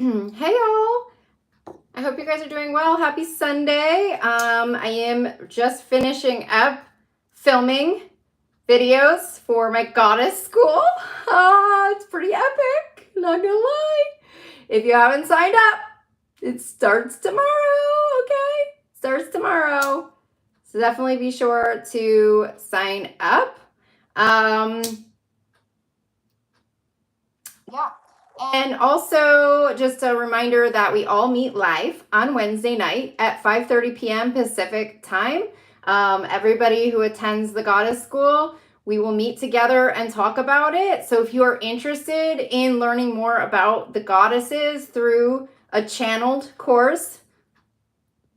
Hey y'all! I hope you guys are doing well. Happy Sunday. I am just finishing up filming videos for my goddess school. It's pretty epic, not gonna lie. If you haven't signed up, it starts tomorrow, okay? Starts tomorrow. So definitely be sure to sign up. Yeah. And also, just a reminder that we all meet live on Wednesday night at 5:30 p.m. Pacific time. Everybody who attends the Goddess School, we will meet together and talk about it. So if you are interested in learning more about the goddesses through a channeled course,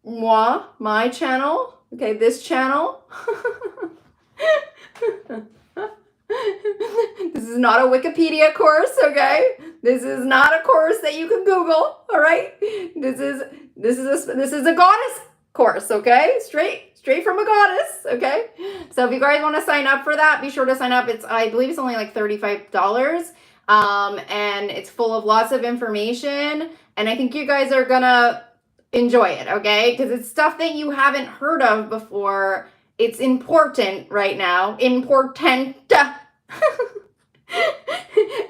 my channel, okay, this channel. This is not a Wikipedia course, okay? This is not a course that you can Google, all right? This is a goddess course, okay? Straight from a goddess, okay? So if you guys want to sign up for that, be sure to sign up. I believe it's only like $35. And it's full of lots of information, and I think you guys are gonna enjoy it, okay? Because it's stuff that you haven't heard of before. It's important right now. Important.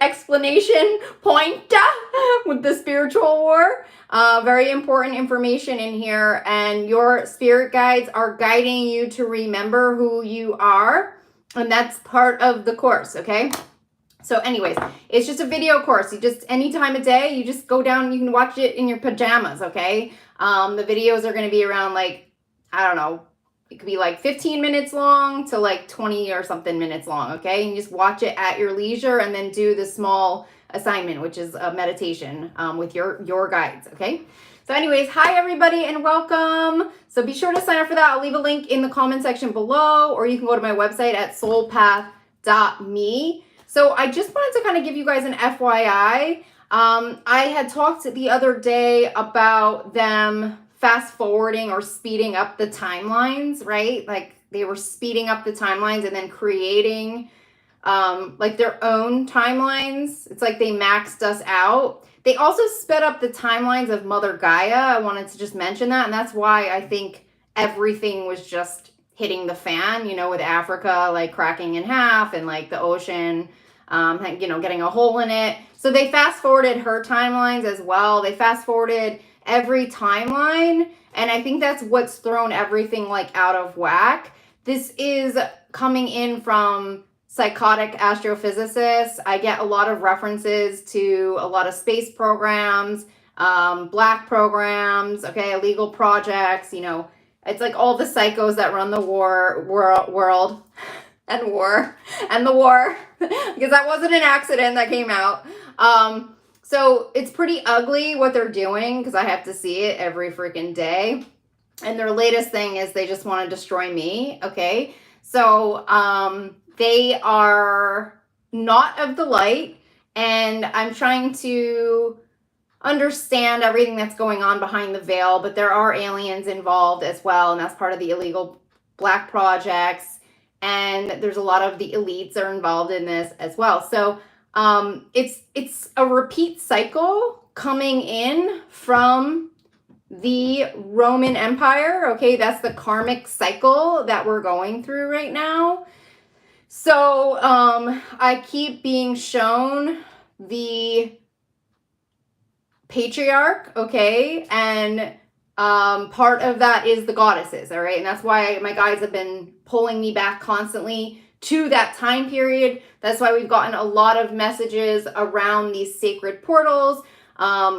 Explanation point with the spiritual war. Very important information in here, and your spirit guides are guiding you to remember who you are, and that's part of the course, okay? So anyways, it's just a video course. You just, any time of day, you just go down, you can watch it in your pajamas, okay? The videos are going to be around, like, I don't know, it could be like 15 minutes long to like 20 or something minutes long, okay? And you just watch it at your leisure and then do the small assignment, which is a meditation with your guides, okay? So anyways, hi everybody and welcome. So be sure to sign up for that. I'll leave a link in the comment section below, or you can go to my website at soulpath.me. So I just wanted to kind of give you guys an FYI. I had talked the other day about them fast forwarding or speeding up the timelines, right? Like they were speeding up the timelines and then creating like their own timelines. It's like they maxed us out. They also sped up the timelines of Mother Gaia. I wanted to just mention that, and that's why I think everything was just hitting the fan, you know, with Africa like cracking in half and like the ocean you know, getting a hole in it. So they fast forwarded her timelines as well. They fast forwarded every timeline, and I think that's what's thrown everything like out of whack. This is coming in from psychotic astrophysicists. I get a lot of references to a lot of space programs, black programs, okay, illegal projects, you know, it's like all the psychos that run the world and war and the war because that wasn't an accident that came out. So it's pretty ugly what they're doing because I have to see it every freaking day. And their latest thing is they just want to destroy me. Okay. So they are not of the light, and I'm trying to understand everything that's going on behind the veil, but there are aliens involved as well, and that's part of the illegal black projects. And there's a lot of the elites are involved in this as well. So it's a repeat cycle coming in from the Roman Empire. Okay, that's the karmic cycle that we're going through right now. So I keep being shown the patriarch, okay, and part of that is the goddesses, all right, and that's why my guides have been pulling me back constantly to that time period. That's why we've gotten a lot of messages around these sacred portals.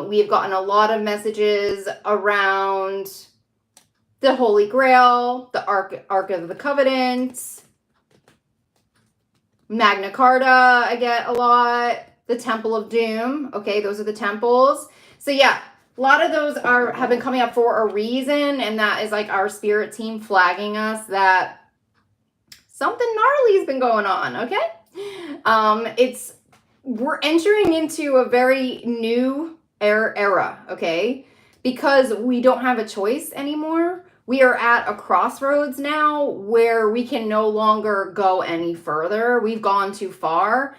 We've gotten a lot of messages around the Holy Grail, the Ark of the Covenant, Magna Carta. I get a lot. The Temple of Doom. Okay, those are the temples. So yeah, a lot of those have been coming up for a reason, and that is like our spirit team flagging us that something gnarly has been going on, okay? We're entering into a very new era, okay? Because we don't have a choice anymore. We are at a crossroads now where we can no longer go any further. We've gone too far.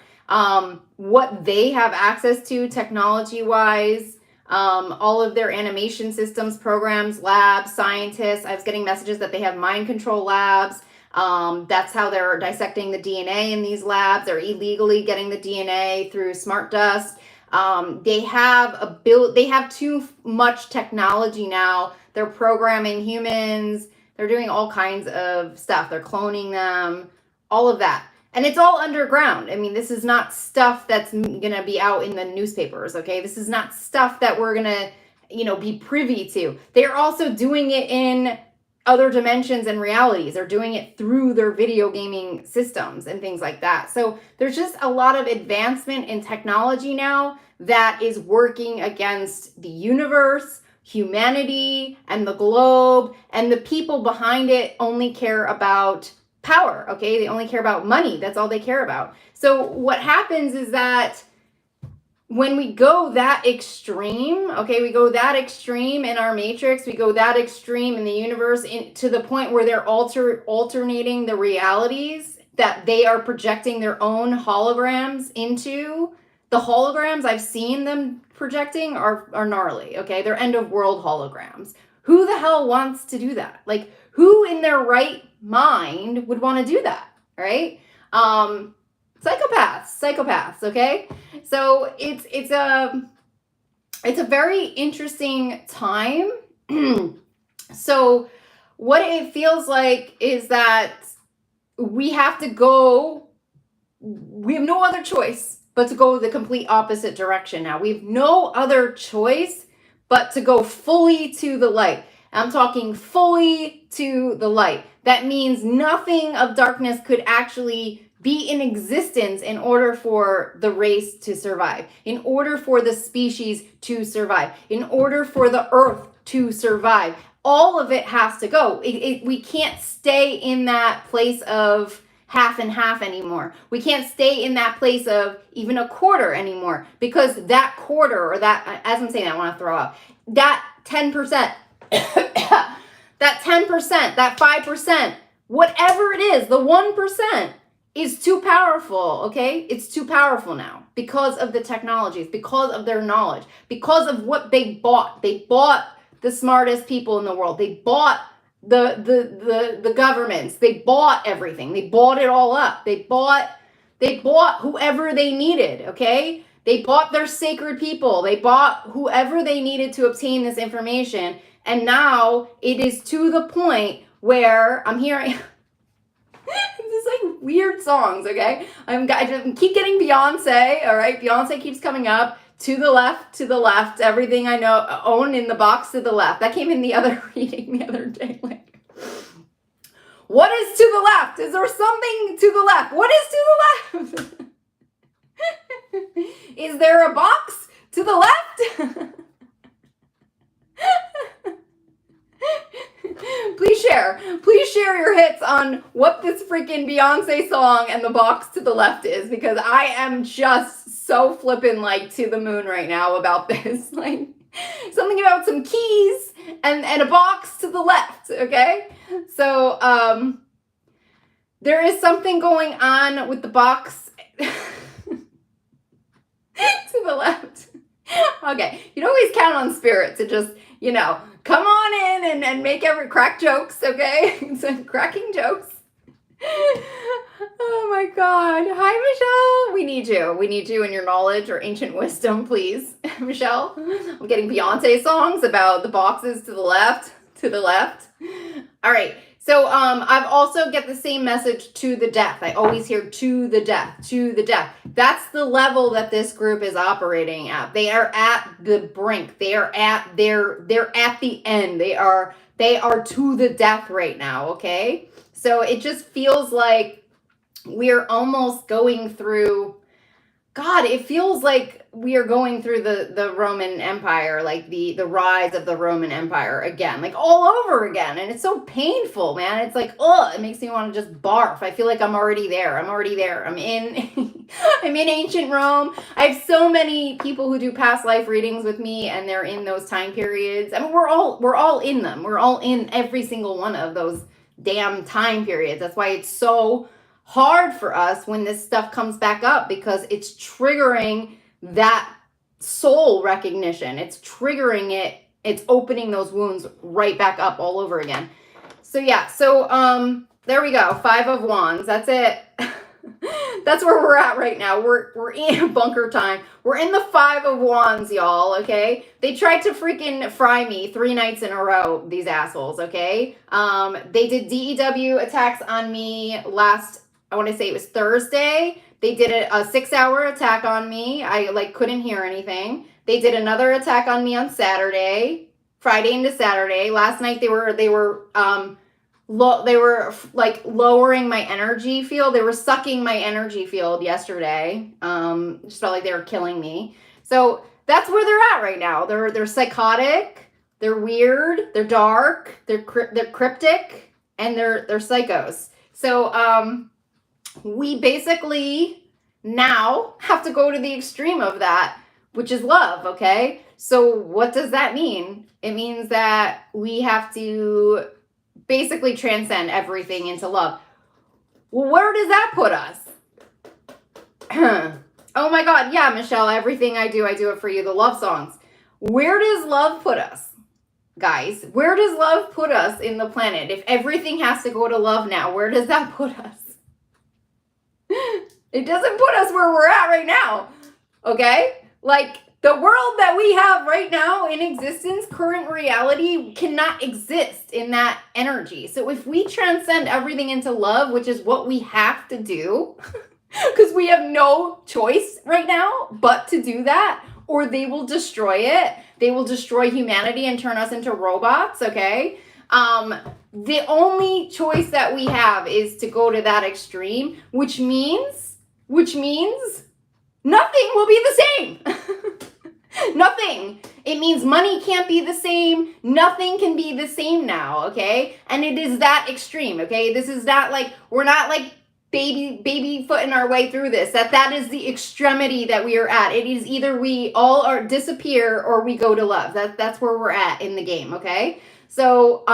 What they have access to technology-wise, all of their animation systems, programs, labs, scientists. I was getting messages that they have mind control labs. That's how they're dissecting the DNA in these labs. They're illegally getting the DNA through smart dust. They have too much technology now. They're programming humans. They're doing all kinds of stuff. They're cloning them, all of that. And it's all underground. I mean, this is not stuff that's going to be out in the newspapers, okay? This is not stuff that we're going to, be privy to. They're also doing it in other dimensions and realities. They're doing it through their video gaming systems and things like that. So there's just a lot of advancement in technology now that is working against the universe, humanity, and the globe, and the people behind it only care about power, okay? They only care about money. That's all they care about. So what happens is that when we go that extreme, okay, we go that extreme in our matrix, we go that extreme in the universe, to the point where they're alternating the realities, that they are projecting their own holograms into. The holograms I've seen them projecting are gnarly, okay? They're end of world holograms. Who the hell wants to do that? Like, who in their right mind would want to do that, right? Psychopaths, okay? So it's a very interesting time. So what it feels like is that we have no other choice but to go the complete opposite direction now. We have no other choice but to go fully to the light. I'm talking fully to the light. That means nothing of darkness could actually be in existence in order for the race to survive, in order for the species to survive, in order for the earth to survive. All of it has to go. We can't stay in that place of half and half anymore. We can't stay in that place of even a quarter anymore, because that quarter, or that, as I'm saying, I want to throw up, that 10%, that 10%, that 5%, whatever it is, the 1% is too powerful, okay? It's too powerful now because of the technologies, because of their knowledge, because of what they bought. They bought the smartest people in the world. They bought the governments. They bought everything. They bought it all up. They bought whoever they needed, okay? They bought their sacred people. They bought whoever they needed to obtain this information. And now it is to the point where I'm hearing this like weird songs, okay? I keep getting Beyonce, all right? Beyonce keeps coming up. To the left, everything I know own in the box to the left. That came in the other reading the other day. Like, what is to the left? Is there something to the left? What is to the left? Is there a box to the left? Please share your hits on what this freaking Beyonce song and the box to the left is, because I am just so flippin' like to the moon right now about this. Like, something about some keys and a box to the left, okay? So there is something going on with the box to the left. Okay, you can always count on spirit to just, come on in and make crack jokes, okay? So cracking jokes. Oh my God. Hi, Michelle. We need you and your knowledge or ancient wisdom, please. Michelle, I'm getting Beyonce songs about the boxes to the left. All right. So I've also get the same message, to the death. I always hear to the death. That's the level that this group is operating at. They are at the brink. They're at the end. They are to the death right now, okay? So it just feels like we're almost going through, God, it feels like we are going through the Roman Empire, like the rise of the Roman Empire again, like all over again. And it's so painful, man. It's like, it makes me want to just barf. I feel like I'm already there. I'm in, I'm in ancient Rome. I have so many people who do past life readings with me, and they're in those time periods. I mean, we're all in them. We're all in every single one of those damn time periods. That's why it's so hard for us when this stuff comes back up, because it's triggering that soul recognition. It's triggering it. It's opening those wounds right back up all over again. So yeah, so there we go. 5 of Wands. That's it. That's where we're at right now. We're in bunker time. We're in the 5 of Wands, y'all, okay? They tried to freaking fry me 3 nights in a row, these assholes, okay? They did DEW attacks on me last, I want to say it was Thursday. They did a 6-hour attack on me. I like couldn't hear anything. They did another attack on me on Saturday, Friday into Saturday. Last night they were like lowering my energy field. They were sucking my energy field yesterday. Just felt like they were killing me. So that's where they're at right now. They're psychotic. They're weird. They're dark. They're cryptic, and they're psychos. So we basically now have to go to the extreme of that, which is love. Okay. So what does that mean? It means that we have to basically transcend everything into love. Well, where does that put us? Oh my God. Yeah, Michelle, everything I do it for you. The love songs. Where does love put us, guys? Where does love put us in the planet? If everything has to go to love now, where does that put us? It doesn't put us where we're at right now. Okay? Like, the world that we have right now in existence, current reality, cannot exist in that energy. So if we transcend everything into love, which is what we have to do, because we have no choice right now but to do that, or they will destroy it. They will destroy humanity and turn us into robots, okay? The only choice that we have is to go to that extreme, which means nothing will be the same. Nothing. It means money can't be the same. Nothing can be the same now, okay? And it is that extreme, okay? This is not like, we're not like baby footing our way through this. That is the extremity that we are at. It is either we all are disappear or we go to love. That's where we're at in the game, okay? So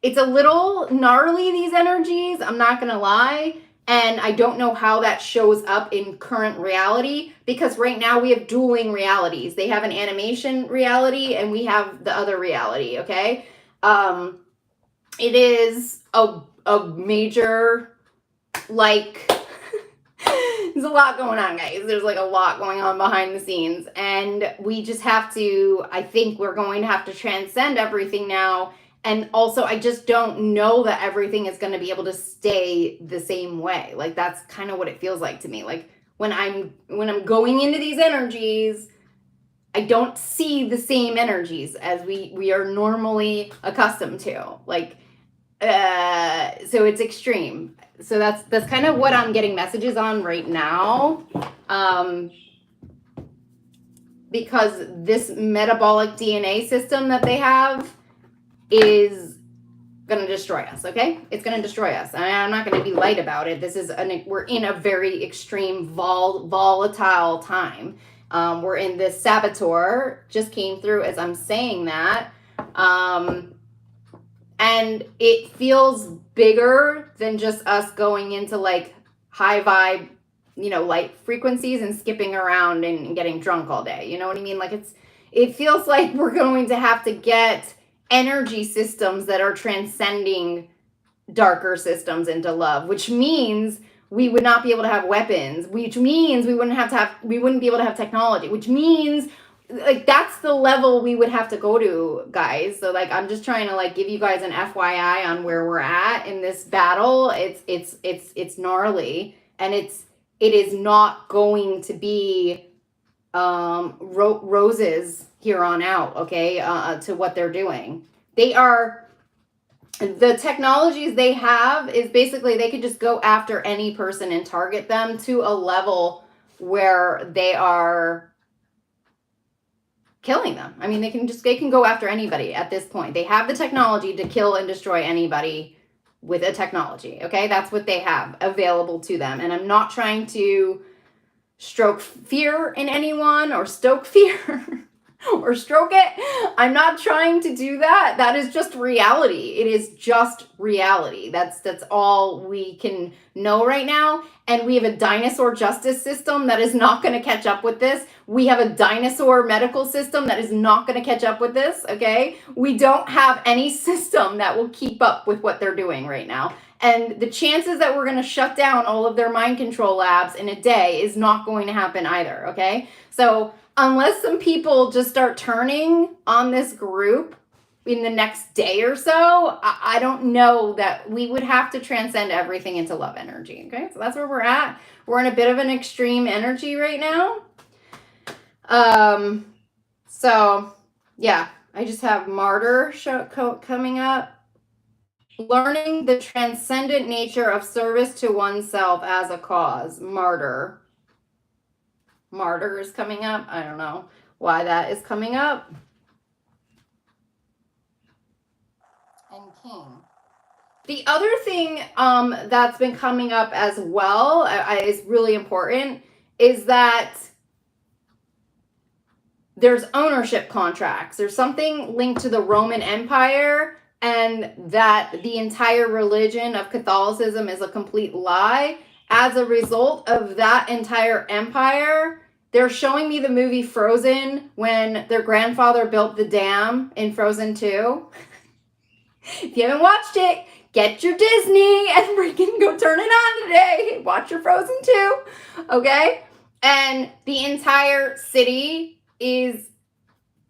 it's a little gnarly, these energies. I'm not gonna lie. And I don't know how that shows up in current reality, because right now we have dueling realities. They have an animation reality and we have the other reality, okay? It is a major, like, there's a lot going on, guys. There's like a lot going on behind the scenes. And we just have to, I think we're going to have to transcend everything now. And also, I just don't know that everything is going to be able to stay the same way. Like, that's kind of what it feels like to me. Like, when I'm going into these energies, I don't see the same energies as we are normally accustomed to. Like, so it's extreme. So that's kind of what I'm getting messages on right now. Because this metabolic DNA system that they have is going to destroy us, okay? It's going to destroy us. I'm not going to be light about it. We're in a very extreme volatile time. We're in this saboteur, just came through as I'm saying that. And it feels bigger than just us going into like high vibe, light frequencies and skipping around and getting drunk all day. You know what I mean? Like it feels like we're going to have to get energy systems that are transcending darker systems into love, which means we would not be able to have weapons, which means we wouldn't be able to have technology, which means like that's the level we would have to go to, guys. So like I'm just trying to like give you guys an FYI on where we're at in this battle. It's gnarly, and it is not going to be roses here on out, okay, to what they're doing. The technologies they have is basically they could just go after any person and target them to a level where they are killing them. I mean, they can go after anybody at this point. They have the technology to kill and destroy anybody with a technology, okay? That's what they have available to them. And I'm not trying to stroke fear in anyone or stoke fear. or stroke it. I'm not trying to do that. That is just reality. It is just reality. That's all we can know right now. And we have a dinosaur justice system that is not going to catch up with this. We have a dinosaur medical system that is not going to catch up with this, okay? We don't have any system that will keep up with what they're doing right now. And the chances that we're going to shut down all of their mind control labs in a day is not going to happen either, okay? So unless some people just start turning on this group in the next day or so, I don't know that we would have to transcend everything into love energy, okay? So that's where we're at. We're in a bit of an extreme energy right now. So yeah, I just have Martyr coming up. Learning the transcendent nature of service to oneself as a cause. Martyr. Martyr is coming up. I don't know why that is coming up. And King. The other thing that's been coming up as well is really important is that there's ownership contracts. There's something linked to the Roman Empire and that the entire religion of Catholicism is a complete lie. As a result of that entire empire, they're showing me the movie Frozen when their grandfather built the dam in Frozen 2. If you haven't watched it, get your Disney and freaking go turn it on today. Watch your Frozen 2, okay? And the entire city is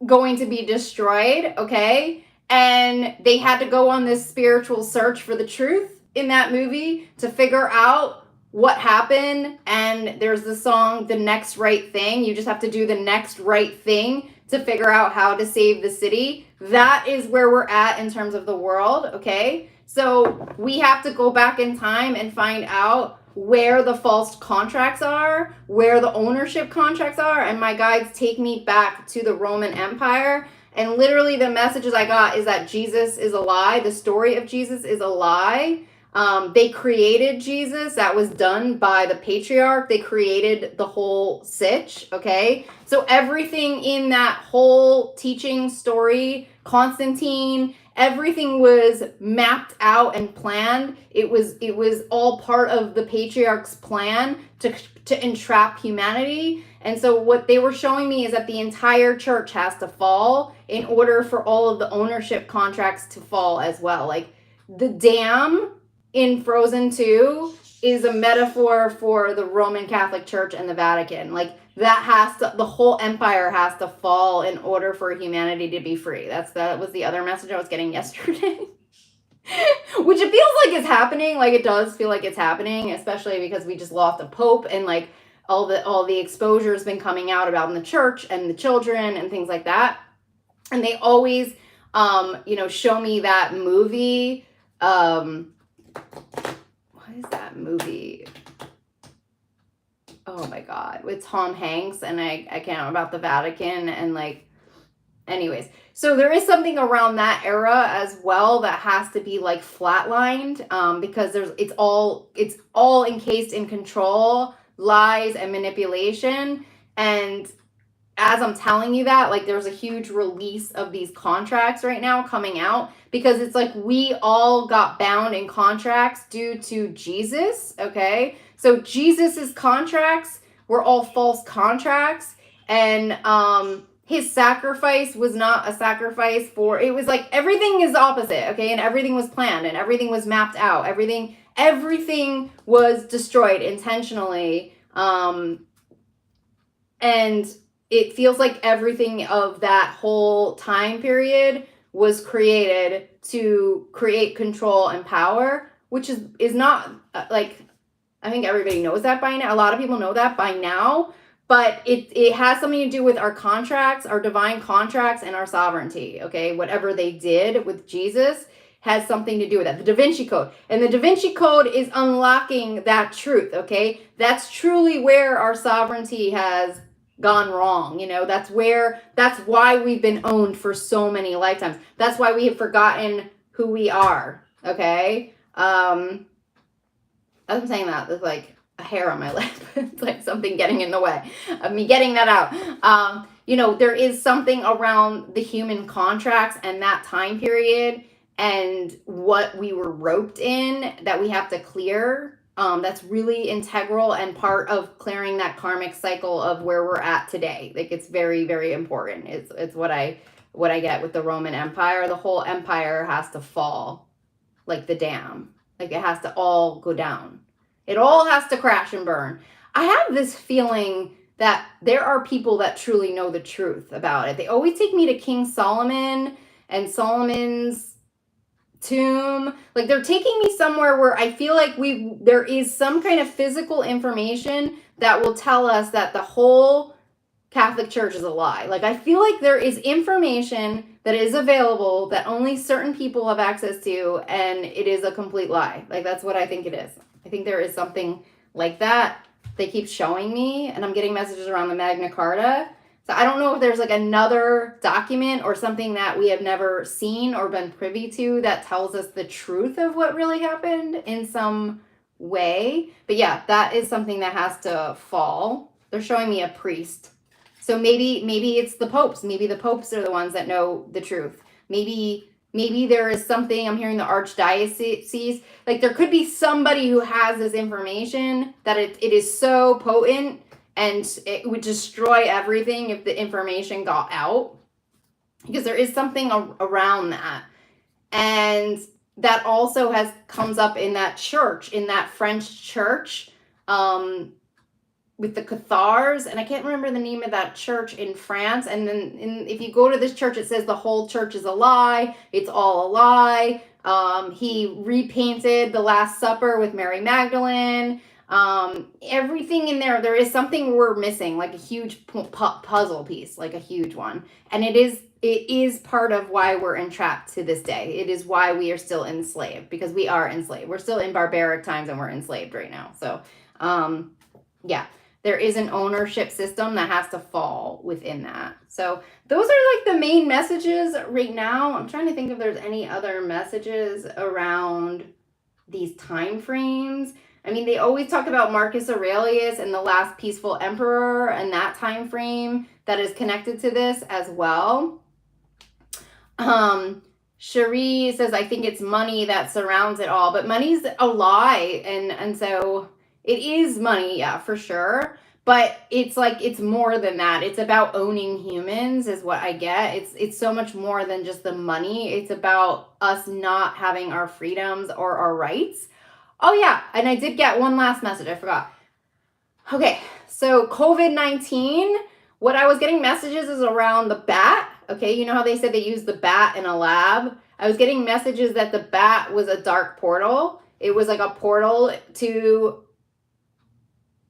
going to be destroyed, okay? And they had to go on this spiritual search for the truth in that movie to figure out what happened. And there's the song, The Next Right Thing. You just have to do the next right thing to figure out how to save the city. That is where we're at in terms of the world, okay? So we have to go back in time and find out where the false contracts are, where the ownership contracts are, and my guides take me back to the Roman Empire. And literally the messages I got is that Jesus is a lie. The story of Jesus is a lie. They created Jesus. That was done by the patriarch. They created the whole sitch, okay? So everything in that whole teaching story, Constantine, everything was mapped out and planned. It was all part of the patriarch's plan to entrap humanity. And so what they were showing me is that the entire church has to fall in order for all of the ownership contracts to fall as well. Like the dam in Frozen 2 is a metaphor for the Roman Catholic Church and the Vatican. Like the whole empire has to fall in order for humanity to be free. That was the other message I was getting yesterday. Which it feels like it's happening. Like it does feel like it's happening, especially because we just lost a pope and like all the exposure has been coming out about in the church and the children and things like that. And they always show me that movie. What is that movie? Oh my God, with Tom Hanks and I can't about the Vatican and like, anyways. So there is something around that era as well that has to be like flatlined because it's all encased in control, lies, and manipulation. And as I'm telling you that, like there's a huge release of these contracts right now coming out because it's like we all got bound in contracts due to Jesus, okay? So Jesus's contracts were all false contracts and his sacrifice was not a sacrifice it was like everything is opposite, okay? And everything was planned and everything was mapped out. Everything was destroyed intentionally. And it feels like everything of that whole time period was created to create control and power, which is not like, I think everybody knows that by now. A lot of people know that by now, but it has something to do with our contracts, our divine contracts, and our sovereignty, okay? Whatever they did with Jesus has something to do with that. The Da Vinci Code. And the Da Vinci Code is unlocking that truth, okay? That's truly where our sovereignty has gone wrong. That's why we've been owned for so many lifetimes. That's why we have forgotten who we are, okay? As I'm saying that, there's like a hair on my lip. It's like something getting in the way of me getting that out. there is something around the human contracts and that time period and what we were roped in that we have to clear. That's really integral and part of clearing that karmic cycle of where we're at today. Like, it's very, very important. It's what I get with the Roman Empire. The whole empire has to fall like the dam. Like, it has to all go down. It all has to crash and burn. I have this feeling that there are people that truly know the truth about it. They always take me to King Solomon and Solomon's tomb. Like, they're taking me somewhere where I feel like there is some kind of physical information that will tell us that the whole Catholic Church is a lie. Like, I feel like there is information that is available that only certain people have access to, and it is a complete lie. Like, that's what I think it is. I think there is something like that. They keep showing me, and I'm getting messages around the Magna Carta. So I don't know if there's like another document or something that we have never seen or been privy to that tells us the truth of what really happened in some way. But yeah, that is something that has to fall. They're showing me a priest. So maybe it's the popes. Maybe the popes are the ones that know the truth. Maybe there is something. I'm hearing the archdiocese. Like, there could be somebody who has this information that it is so potent and it would destroy everything if the information got out. Because there is something around that. And that also comes up in that church, in that French church, with the Cathars, and I can't remember the name of that church in France. And then if you go to this church, it says the whole church is a lie. It's all a lie. He repainted the Last Supper with Mary Magdalene. Everything in there is something we're missing, like a huge puzzle piece, like a huge one. And it is part of why we're entrapped to this day. It is why we are still enslaved, because we are enslaved. We're still in barbaric times and we're enslaved right now. So, yeah. There is an ownership system that has to fall within that. So those are like the main messages right now. I'm trying to think if there's any other messages around these time frames. I mean, they always talk about Marcus Aurelius and the last peaceful emperor and that time frame that is connected to this as well. Cherie says, I think it's money that surrounds it all, but money's a lie. And so it is money, yeah, for sure. But it's more than that. It's about owning humans is what I get. It's so much more than just the money. It's about us not having our freedoms or our rights. Oh yeah, and I did get one last message. I forgot. Okay, so COVID-19, what I was getting messages is around the bat. Okay, you know how they said they used the bat in a lab? I was getting messages that the bat was a dark portal. It was like a portal to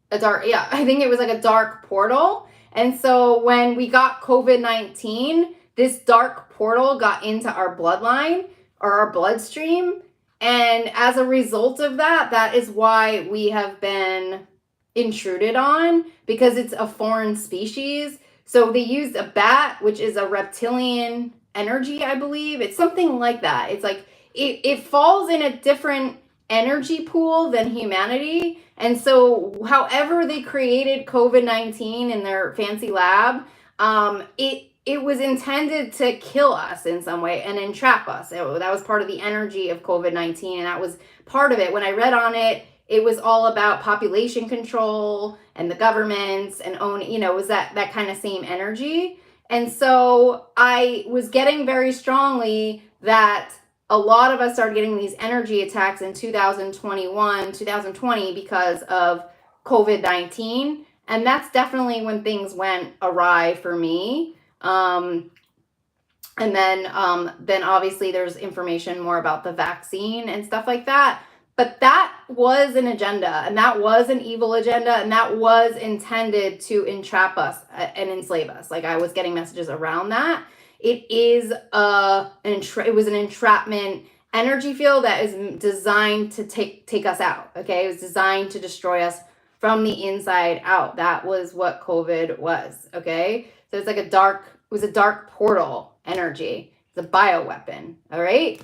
I think it was like a dark portal. And so when we got COVID-19, this dark portal got into our bloodline or our bloodstream. And as a result of that, that is why we have been intruded on, because it's a foreign species. So they used a bat, which is a reptilian energy, I believe. It's something like that. It's like it falls in a different energy pool than humanity. And so however they created COVID-19 in their fancy lab, it was intended to kill us in some way and entrap us. That was part of the energy of COVID-19, and that was part of it. When I read on it, it was all about population control and the governments and it was that kind of same energy. And so I was getting very strongly that a lot of us started getting these energy attacks in 2021, 2020 because of COVID-19. And that's definitely when things went awry for me. And then obviously there's information more about the vaccine and stuff like that. But that was an agenda, and that was an evil agenda, and that was intended to entrap us and enslave us. Like, I was getting messages around that. It is it was an entrapment energy field that is designed to take us out. Okay, it was designed to destroy us from the inside out. That was what COVID was. Okay, so it's like a dark portal energy. It's a bioweapon. All right,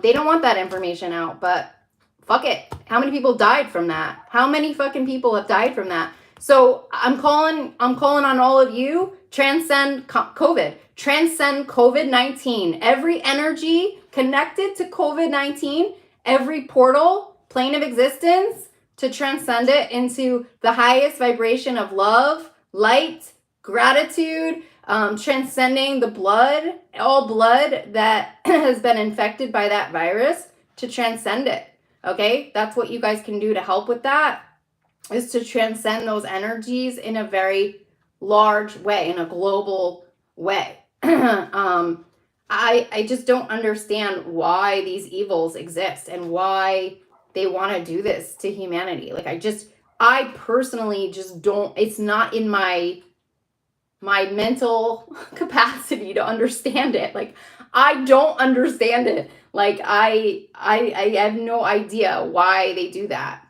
they don't want that information out, but fuck it. How many people died from that? How many fucking people have died from that? So I'm calling on all of you transcend COVID. Transcend COVID-19. Every energy connected to COVID-19, every portal, plane of existence, to transcend it into the highest vibration of love, light, gratitude, transcending the blood, all blood that has been infected by that virus, to transcend it. Okay, that's what you guys can do to help with that, is to transcend those energies in a very large way, in a global way. I just don't understand why these evils exist and why they want to do this to humanity. Like, I personally just don't, it's not in my mental capacity to understand it. Like, I don't understand it. Like, I have no idea why they do that.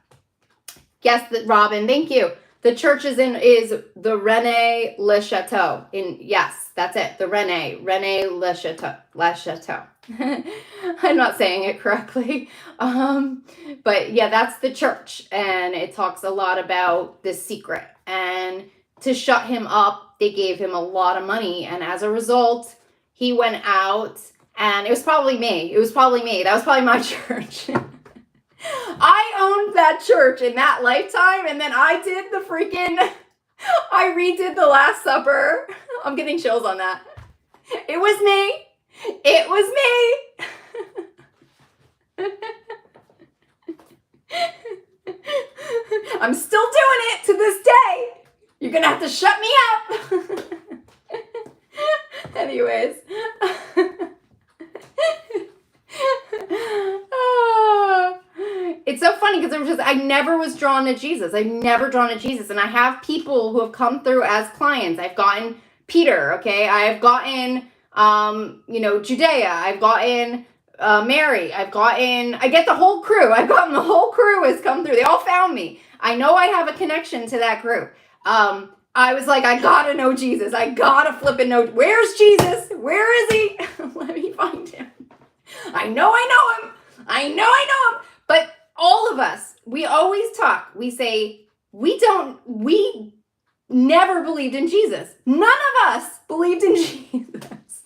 Yes, Robin, thank you. The church is the René Le Chateau. Yes, that's it. The René Le Chateau. I'm not saying it correctly. But yeah, that's the church. And it talks a lot about this secret. And to shut him up, they gave him a lot of money. And as a result, he went out, and it was probably me. That was probably my church. I owned that church in that lifetime, and then I redid the Last Supper. I'm getting chills on that. It was me. I'm still doing it to this day. You're gonna have to shut me up. Anyways. It's so funny because I never was drawn to Jesus. And I have people who have come through as clients. I've gotten Peter, okay? I've gotten, Judea. I've gotten Mary. I get the whole crew. I've gotten the whole crew has come through. They all found me. I know I have a connection to that group. I was like, I gotta know Jesus. I gotta flip and know. Where's Jesus? Where is he? Let me find him. I know him. But all of us, we always talk. We say, we never believed in Jesus. None of us believed in Jesus.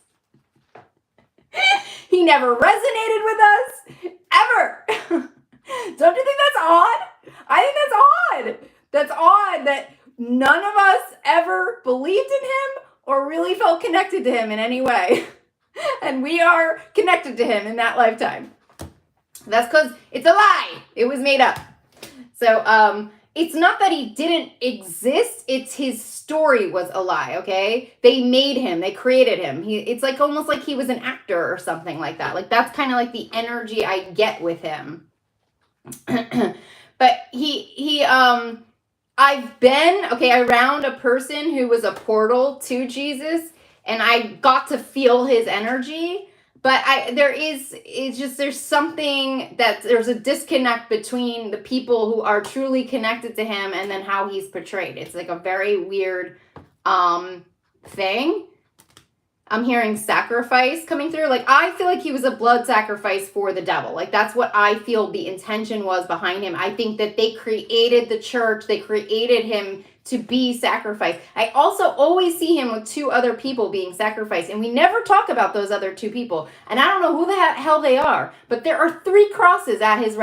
He never resonated with us, ever. Don't you think that's odd? I think that's odd. That's odd that none of us ever believed in him or really felt connected to him in any way. And we are connected to him in that lifetime. That's because it's a lie. It was made up. So it's not that he didn't exist. It's his story was a lie, okay? They made him. They created him. It's like almost like he was an actor or something like that. Like, that's kind of like the energy I get with him. But I've been, around a person who was a portal to Jesus, and I got to feel his energy. But there's a disconnect between the people who are truly connected to him and then how he's portrayed. It's like a very weird thing. I'm hearing sacrifice coming through. Like, I feel like he was a blood sacrifice for the devil. Like, that's what I feel the intention was behind him. I think that they created the church. They created him to be sacrificed. I also always see him with two other people being sacrificed, and we never talk about those other two people. And I don't know who the hell they are, but there are 3 crosses at his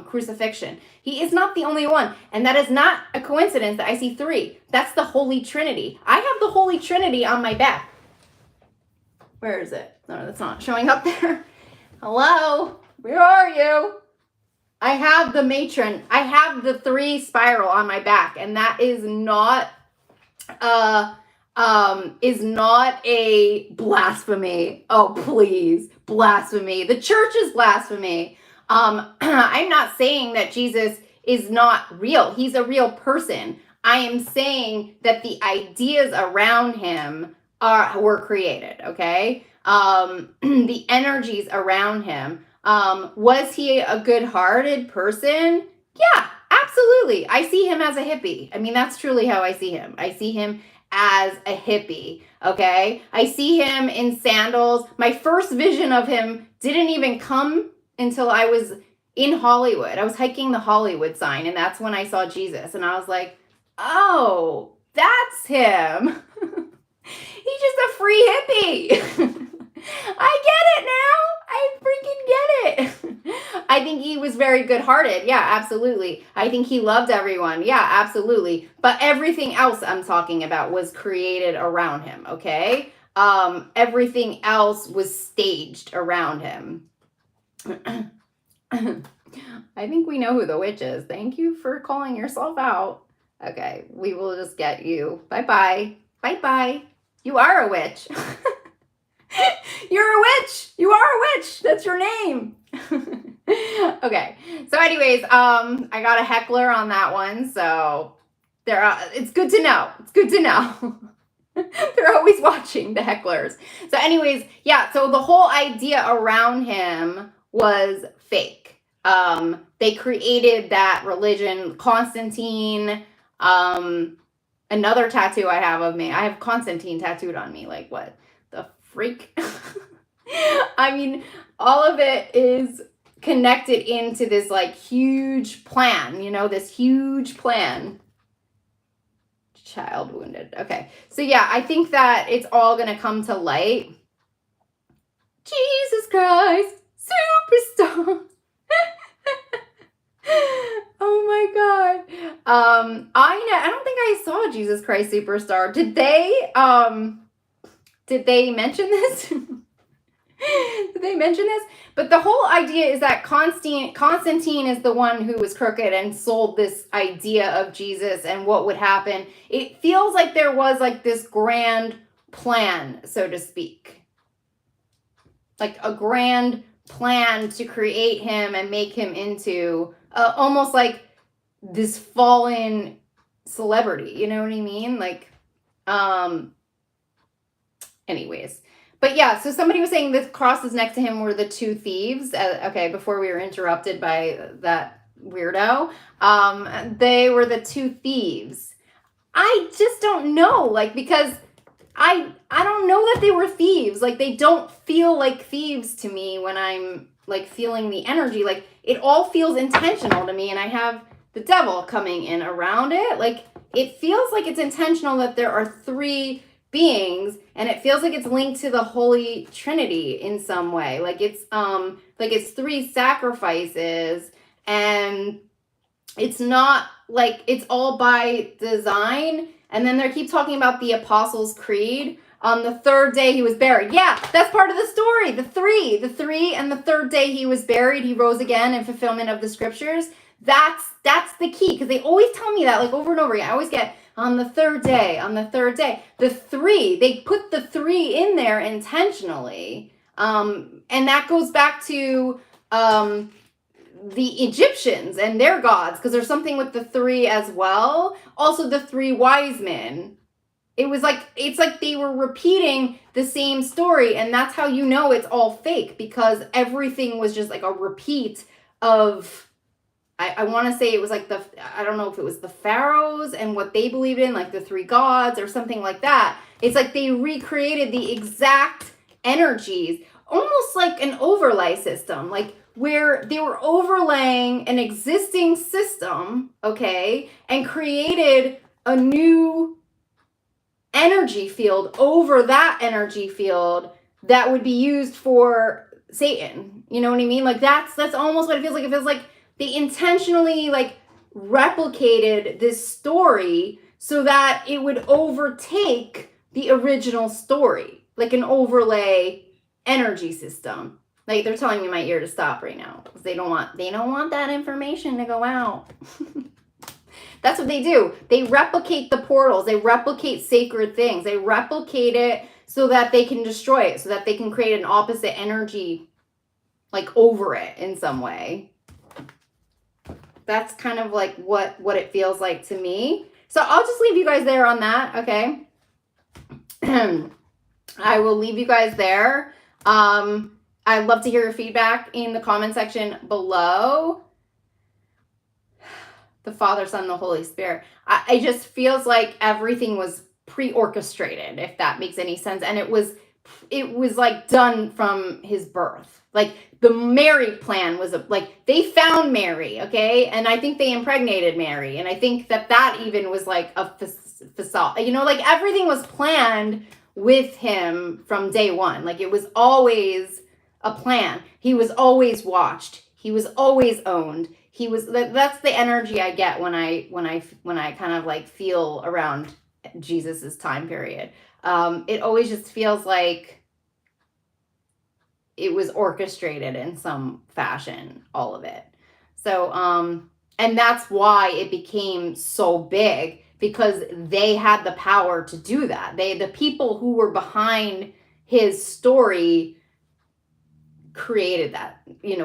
crucifixion. He is not the only one, and that is not a coincidence that I see 3. That's the Holy Trinity. I have the Holy Trinity on my back. Where is it? No, that's not showing up there. Hello? Where are you? I have the matron. I have the 3 spiral on my back, and that is not a blasphemy. Oh, please, blasphemy. The church is blasphemy. I'm not saying that Jesus is not real. He's a real person. I am saying that the ideas around him were created, okay? The energies around him. Was he a good-hearted person? Yeah, absolutely. I see him as a hippie. I mean, that's truly how I see him. I see him as a hippie, okay? I see him in sandals. My first vision of him didn't even come until I was in Hollywood. I was hiking the Hollywood sign, and that's when I saw Jesus. And I was like, oh, That's him. He's just a free hippie. I get it now. I freaking get it. I think he was very good-hearted. Yeah, absolutely. I think he loved everyone. Yeah, absolutely. But everything else I'm talking about was created around him, okay? Everything else was staged around him. I think we know who the witch is. Thank you for calling yourself out. Okay, we will just get you. Bye-bye. Bye-bye. You are a witch. You're a witch. You are a witch. That's your name. Okay. So anyways, I got a heckler on that one. So it's good to know. It's good to know. They're always watching, the hecklers. So anyways, yeah, so the whole idea around him was fake. They created that religion. Constantine, another tattoo I have of me. I have Constantine tattooed on me. Like, what the freak? I mean, all of it is connected into this like huge plan, you know, this huge plan. Child wounded. Okay. So yeah, I think that it's all going to come to light. Jesus Christ, superstar. Oh my God. I don't think I saw Jesus Christ Superstar. Did they mention this? Did they mention this? But the whole idea is that Constantine is the one who was crooked and sold this idea of Jesus and what would happen. It feels like there was like this grand plan, so to speak. Like a grand plan to create him and make him into almost like this fallen celebrity. You know what I mean? Like, anyways. But yeah, so somebody was saying the crosses next to him were the two thieves. Okay, before we were interrupted by that weirdo. They were the two thieves. I just don't know, like, because I don't know that they were thieves. Like, they don't feel like thieves to me when I'm, like, feeling the energy. Like, it all feels intentional to me, and I have the devil coming in around it. Like, it feels like it's intentional that there are three beings, and it feels like it's linked to the Holy Trinity in some way. Like it's three sacrifices, and it's not like it's all by design. And then they keep talking about the Apostles' Creed. On the third day he was buried. Yeah, that's part of the story. The three, and the third day he was buried. He rose again in fulfillment of the scriptures. That's the key, because they always tell me that, like, over and over again. I always get on the third day. The three, they put the three in there intentionally. And that goes back to the Egyptians and their gods, because there's something with the three as well. Also, the three wise men. It's like they were repeating the same story, and that's how you know it's all fake, because everything was just like a repeat of, I want to say it was like I don't know if it was the pharaohs and what they believed in, like the three gods or something like that. It's like they recreated the exact energies, almost like an overlay system, like where they were overlaying an existing system, okay, and created a new energy field over that energy field that would be used for Satan. You know what I mean? Like that's almost what it feels like. It feels like they intentionally like replicated this story so that it would overtake the original story, like an overlay energy system. Like they're telling me in my ear to stop right now because they don't want that information to go out. That's what they do. They replicate the portals. They replicate sacred things. They replicate it so that they can destroy it, so that they can create an opposite energy like over it in some way. That's kind of like what it feels like to me. So I'll just leave you guys there on that, okay? I will leave you guys there. I'd love to hear your feedback in the comment section below. The Father, Son, the Holy Spirit. It just feels like everything was pre-orchestrated, if that makes any sense. And it was like done from his birth. Like the Mary plan was like they found Mary, okay? And I think they impregnated Mary. And I think that even was like a facade. You know, like everything was planned with him from day one. Like it was always a plan. He was always watched. He was always owned. He was that's the energy I get when I kind of like feel around Jesus's time period. It always just feels like it was orchestrated in some fashion, all of it. So, and that's why it became so big, because they had the power to do that. The people who were behind his story created that,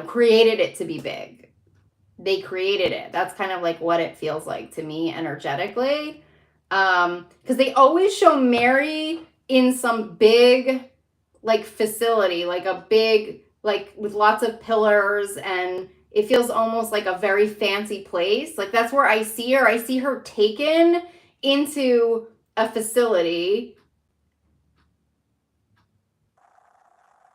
created it to be big. They created it. That's kind of like what it feels like to me energetically. Because they always show Mary in some big like facility, like a big, like with lots of pillars, and it feels almost like a very fancy place. Like that's where I see her. I see her taken into a facility,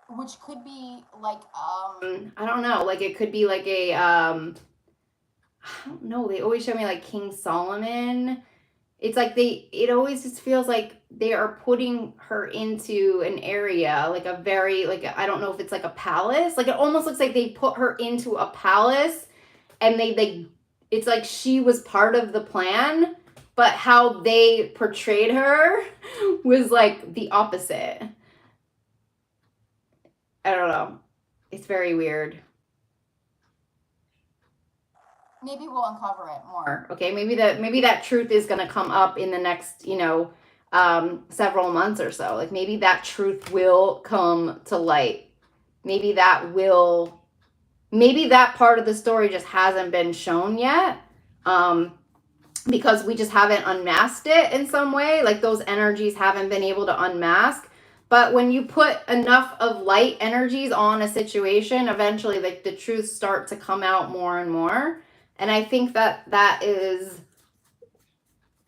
which could be like I don't know, like it could be like a I don't know, they always show me like King Solomon. It's like it always just feels like they are putting her into an area, like a very, like, I don't know if it's like a palace. Like it almost looks like they put her into a palace, and it's like she was part of the plan, but how they portrayed her was like the opposite. I don't know. It's very weird. Maybe we'll uncover it more. Okay, maybe that truth is going to come up in the next, several months or so. Like maybe that truth will come to light. Maybe that part of the story just hasn't been shown yet. Because we just haven't unmasked it in some way. Like those energies haven't been able to unmask. But when you put enough of light energies on a situation, eventually like the truths start to come out more and more. And I think that is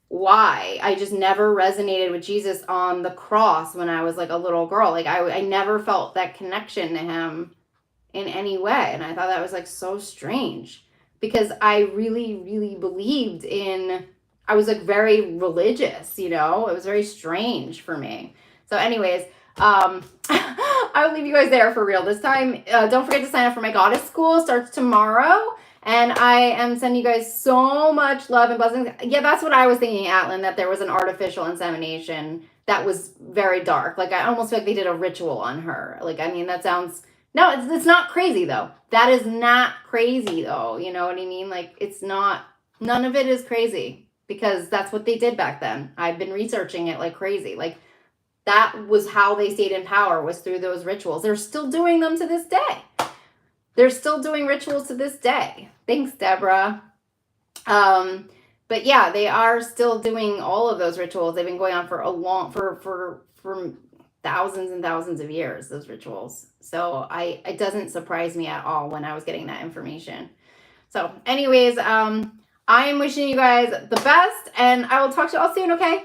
why I just never resonated with Jesus on the cross when I was like a little girl. Like I never felt that connection to him in any way. And I thought that was like so strange, because I really, really believed I was like very religious, it was very strange for me. So anyways, I will leave you guys there for real this time. Don't forget to sign up for my goddess school. It starts tomorrow. And I am sending you guys so much love and blessings. Yeah, that's what I was thinking, Atlin, that there was an artificial insemination that was very dark. Like, I almost feel like they did a ritual on her. Like, I mean, that sounds... No, it's not crazy, though. That is not crazy, though. You know what I mean? Like, it's not... None of it is crazy, because that's what they did back then. I've been researching it like crazy. Like, that was how they stayed in power, was through those rituals. They're still doing them to this day. They're still doing rituals to this day. Thanks, Deborah. But yeah, they are still doing all of those rituals. They've been going on for for thousands and thousands of years, those rituals. So it doesn't surprise me at all when I was getting that information. So anyways, I am wishing you guys the best, and I will talk to you all soon, okay?